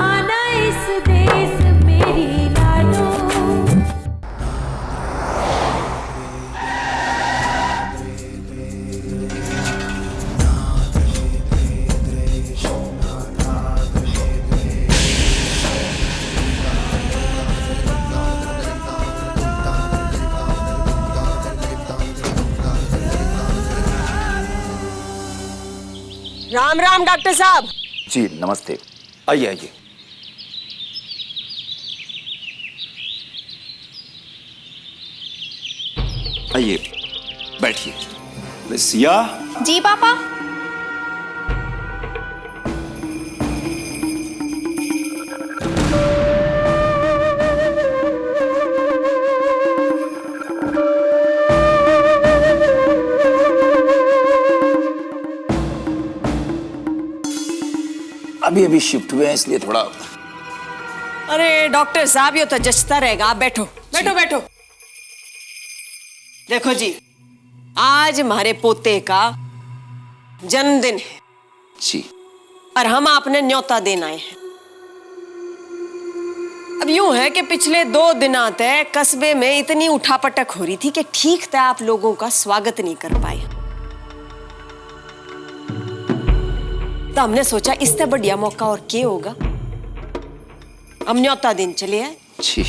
आना इस देश मेरी लाडो। राम राम डॉक्टर साहब। जी नमस्ते, आइए आइए। आइए बैठिए। अरे सिया। जी पापा। अभी अभी शिफ्ट हुए हैं इसलिए थोड़ा। अरे डॉक्टर साहब ये तो जचता रहेगा, आप बैठो बैठो बैठो। देखो जी, आज हमारे पोते का जन्मदिन है जी। और हम आपने न्योता देना आए हैं। अब यूं है कि पिछले 2 दिनों तक कस्बे में इतनी उठापटक हो रही थी कि ठीक था आप लोगों का स्वागत नहीं कर पाए। तो हमने सोचा इससे बढ़िया मौका और क्या होगा। हम न्योता दिन चले आए। जी।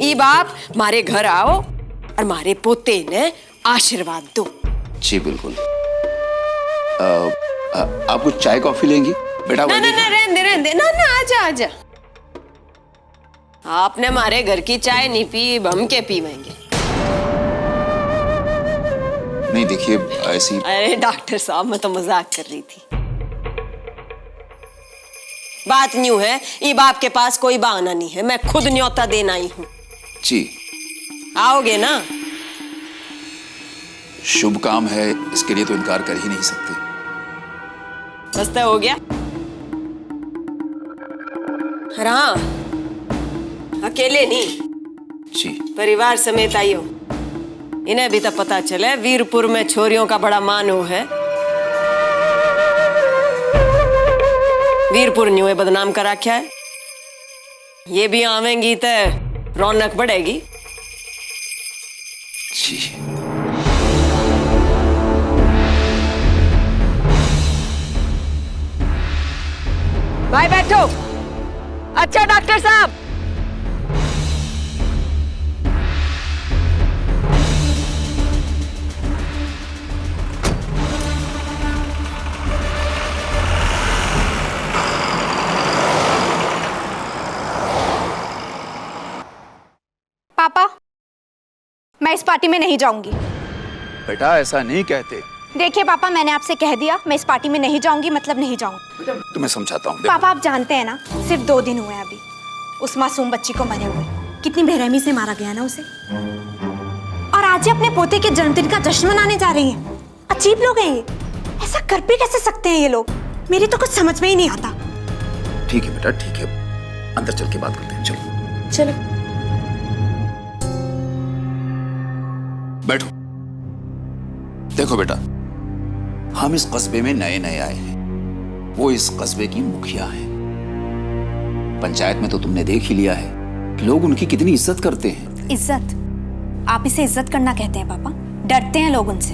ई बाप हमारे घर आओ और हमारे पोते ने आशीर्वाद दो। जी बिल्कुल। आप कुछ चाय कॉफी लेंगी बेटा? ना ना ना, रहने दे ना ना, आजा आजा। आपने हमारे घर की चाय नहीं पी, हम के पीवेंगे। नहीं देखिए ऐसी। अरे डॉक्टर साहब मैं तो मजाक कर रही थी। बात न्यू है, ई बाप के पास कोई बहाना नहीं है, मैं खुद न्योता देना आई हूँ। जी। आओगे ना? शुभ काम है, इसके लिए तो इनकार कर ही नहीं सकते। बस तो हो गया। हाँ, अकेले नहीं, जी। परिवार समेत आई हो। इन्हें भी तो पता चले वीरपुर में छोरियों का बड़ा मान हो है। वीरपुर न्यू बदनाम करा क्या है। ये भी आवेंगी तो रौनक बढ़ेगी। जी। भाई बैठो। अच्छा डॉक्टर साहब, पापा, मैं इस पार्टी में नहीं जाऊंगी। बेटा ऐसा नहीं कहते। देखिए पापा, मैंने आपसे कह दिया मैं इस पार्टी में नहीं जाऊंगी, मतलब नहीं जाऊंगी। तुम्हें समझाता हूँ। पापा आप जानते हैं ना, सिर्फ 2 दिन हुए हैं अभी उस मासूम बच्ची को मरे हुए। कितनी बेरहमी से मारा गया ना उसे। और आज ही अपने पोते के जन्मदिन का जश्न मनाने जा रही हैं। अजीब लोग हैं ये, ऐसा कर भी कैसे सकते हैं ये लोग? मेरी तो कुछ समझ में ही नहीं आता। ठीक है बेटा ठीक है, अंदर चल के बात करते हैं। चलो चलो। बैठो। देखो बेटा, हम इस कस्बे में नए नए आए हैं। वो इस कस्बे की मुखिया है। पंचायत में तो तुमने देख ही लिया है कि लोग उनकी कितनी इज्जत करते हैं। इज्जत? आप इसे इज्जत करना कहते हैं पापा? डरते हैं लोग उनसे।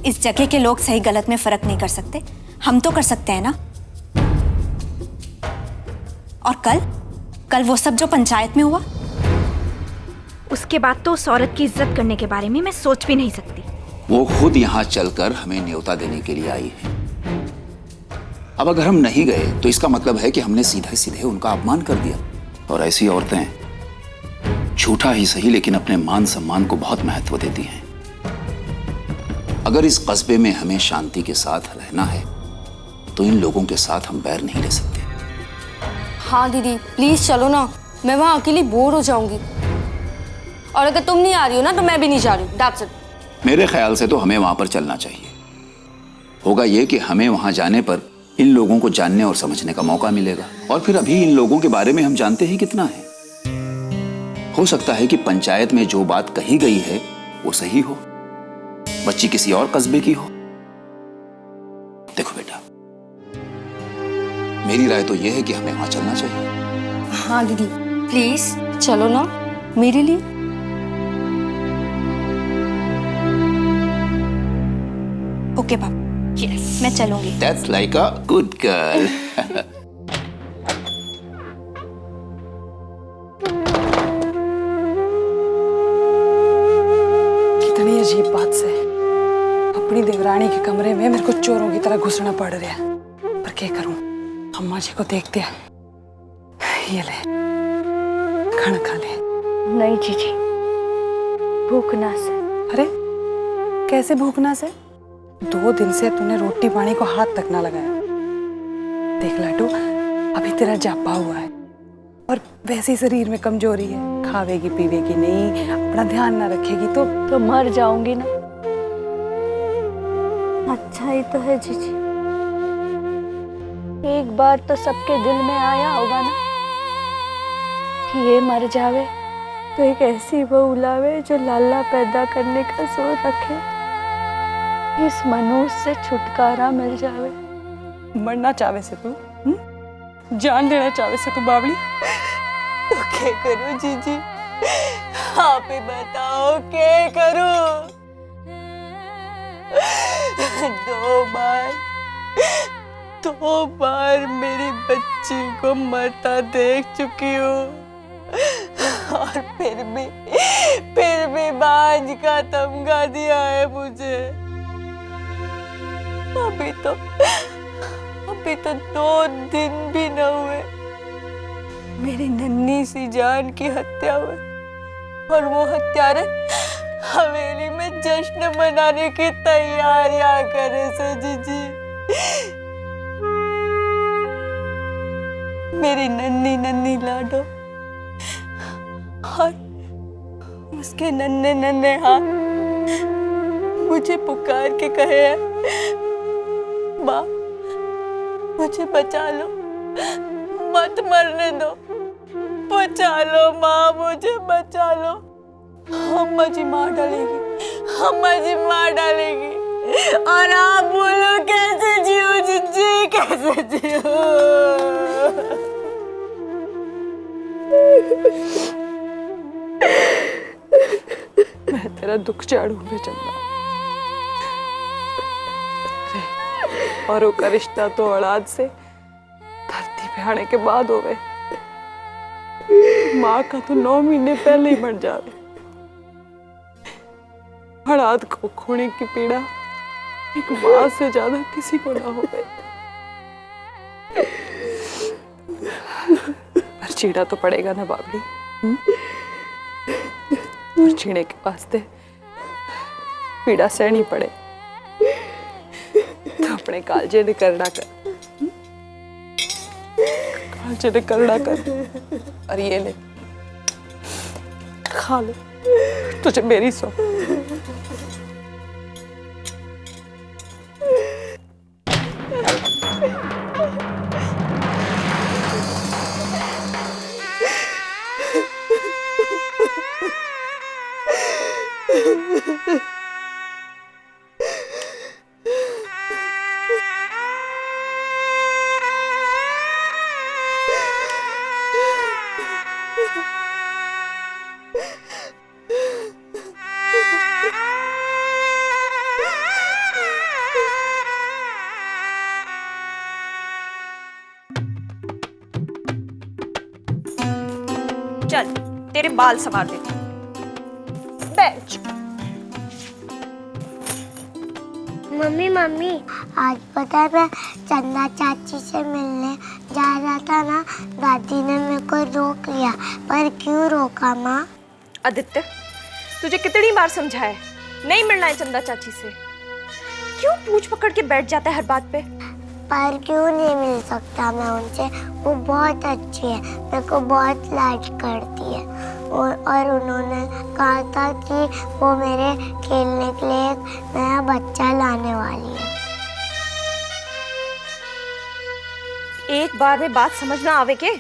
इस जगह के लोग सही गलत में फर्क नहीं कर सकते, हम तो कर सकते हैं ना। और कल वो सब जो पंचायत में हुआ, उसके बाद तो उस औरत की इज्जत करने के बारे में मैं सोच भी नहीं सकती। वो खुद यहाँ चलकर हमें न्योता देने के लिए आई है। अब अगर हम नहीं गए तो इसका मतलब है कि हमने सीधे सीधे उनका अपमान कर दिया। और ऐसी औरतें झूठा ही सही लेकिन अपने मान सम्मान को बहुत महत्व देती हैं। अगर इस कस्बे में हमें शांति के साथ रहना है तो इन लोगों के साथ हम बैर नहीं ले सकते। हाँ दीदी प्लीज चलो ना, मैं वहाँ अकेली बोर हो जाऊंगी। और अगर तुम नहीं आ रही हो ना तो मैं भी नहीं जा रही। That's it। मेरे ख्याल से तो हमें वहां पर चलना चाहिए। होगा ये कि हमें वहां जाने पर इन लोगों को जानने और समझने का मौका मिलेगा। और फिर अभी इन लोगों के बारे में हम जानते ही कितना है। हो सकता है कि पंचायत में जो बात कही गई है वो सही हो, बच्ची किसी और कस्बे की हो। देखो बेटा, मेरी राय तो यह है कि हमें वहां चलना चाहिए। हाँ दीदी प्लीज चलो ना मेरे लिए। ओके पापा, यस मैं चलूंगी। That's like a good girl. कितनी अजीब बात से अपनी देवरानी के कमरे में मेरे को चोरों की तरह घुसना पड़ रहा है, पर क्या करूं? अम्मा जी को देखते हैं। ये ले खाना खा ले। नहीं जीजी, भूखना से। अरे कैसे भूखना से? 2 दिन से तूने रोटी पानी को हाथ तक ना लगाया। देख लाटू, अभी तेरा जापा हुआ है और वैसे ही शरीर में कमजोरी है। खावेगी पीवेगी नहीं, अपना ध्यान ना रखेगी तो मर जाऊंगी ना। अच्छा ही तो है जीजी, एक बार तो सबके दिल में आया होगा ना कि ये मर जावे तो एक ऐसी बहू लावे जो लाला पैदा करने का जोर रखे, इस मनुष्य से छुटकारा मिल जावे। मरना चाहे से तू जान देना चाहे से तू बावली। तो क्या करूं जीजी, आप ही बताओ क्या करूं? 2 बार मेरी बच्ची को मरता देख चुकी हूँ और फिर भी बांझ का तमगा दिया है मुझे। अभी तो 2 दिन भी न हुए मेरी नन्ही सी जान की हत्या हुई और वो हत्यारे हवेली में जश्न मनाने की तैयारियां करे से जीजी। मेरी नन्ही लाडो और उसके नन्हे हाथ मुझे पुकार के कहे हैं, माँ मुझे बचा लो, मत मरने दो, बचा लो माँ, मुझे बचा लो। अम्मा जी मार डालेगी और आप बोलो कैसे जियो जीजी, कैसे जियो? मैं तेरा दुख झाड़ूंगी चंदा। और वो का रिश्ता तो औलाद से धरती पे आने के बाद हो गए। माँ का तो 9 महीने पहले ही बन जावे। औलाद को खोने की पीड़ा एक माँ से ज्यादा किसी को ना हो गए। पर चीड़ा तो पड़ेगा ना बाबली। और चीड़े के वास्ते पीड़ा सहनी पड़े तो अपने कालजे ने करना कर। और ये ले खा ले, तुझे मेरी सौ। चल तेरे बाल संवार देती हूँ। बैठ। मम्मी आज पता है मैं चंदा चाची से मिलने जा रहा था ना, दादी ने मेरे को रोक लिया। पर क्यों रोका माँ? आदित्य, तुझे कितनी बार समझाया नहीं मिलना है चंदा चाची से, क्यों पूछ पकड़ के बैठ जाता है हर बात पे? पर क्यों नहीं मिल सकता मैं उनसे? वो बहुत अच्छी है, मेरे को बहुत लाड करती है। और उन्होंने कहा था कि वो मेरे खेलने के लिए एक नया बच्चा लाने वाली है। एक बार में बात समझना आवे के?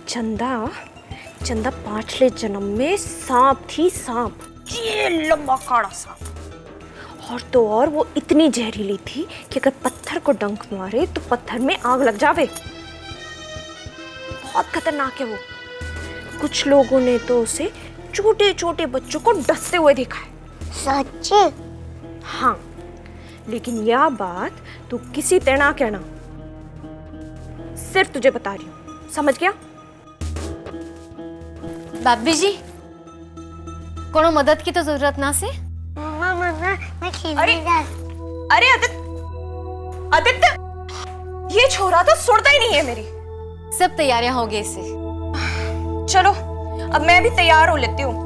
चंदा पांचले जन्म में सांप थी, सांप, ये लंबा काड़ा सांप। और तो और वो इतनी जहरीली थी कि अगर पत्थर को डंक मारे तो पत्थर में आग लग जावे। बहुत खतरनाक है वो। कुछ लोगों ने तो उसे छोटे छोटे बच्चों को डसते हुए देखा है। सच्ची? हाँ, लेकिन यह बात तू किसी तरह ना कहना, सिर्फ तुझे बता रही हूँ, समझ गया? बाबी जी कोनो मदद की तो जरूरत ना से। मम्मा मम्मा मैं खेलने जा। अरे आदित्य, ये छोरा तो सुनता ही नहीं है मेरी। सब तैयारियां हो गई इससे। चलो अब मैं भी तैयार हो लेती हूँ।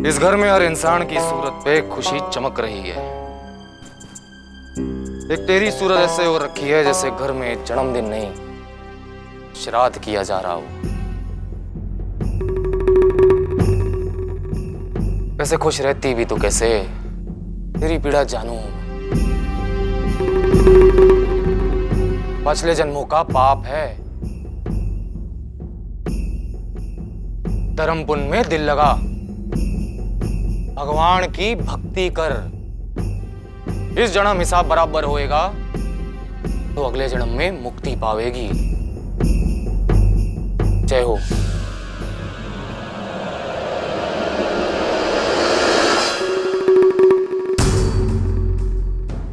इस घर में हर इंसान की सूरत पे खुशी चमक रही है। एक तेरी सूरत ऐसे हो रखी है जैसे घर में जन्मदिन नहीं, श्राद्ध किया जा रहा हो। वैसे खुश रहती भी तो कैसे, तेरी पीड़ा जानू हूं। पिछले जन्मों का पाप है, धर्म पुण्य में दिल लगा, भगवान की भक्ति कर। इस जन्म हिसाब बराबर होएगा तो अगले जन्म में मुक्ति पावेगी। जय हो।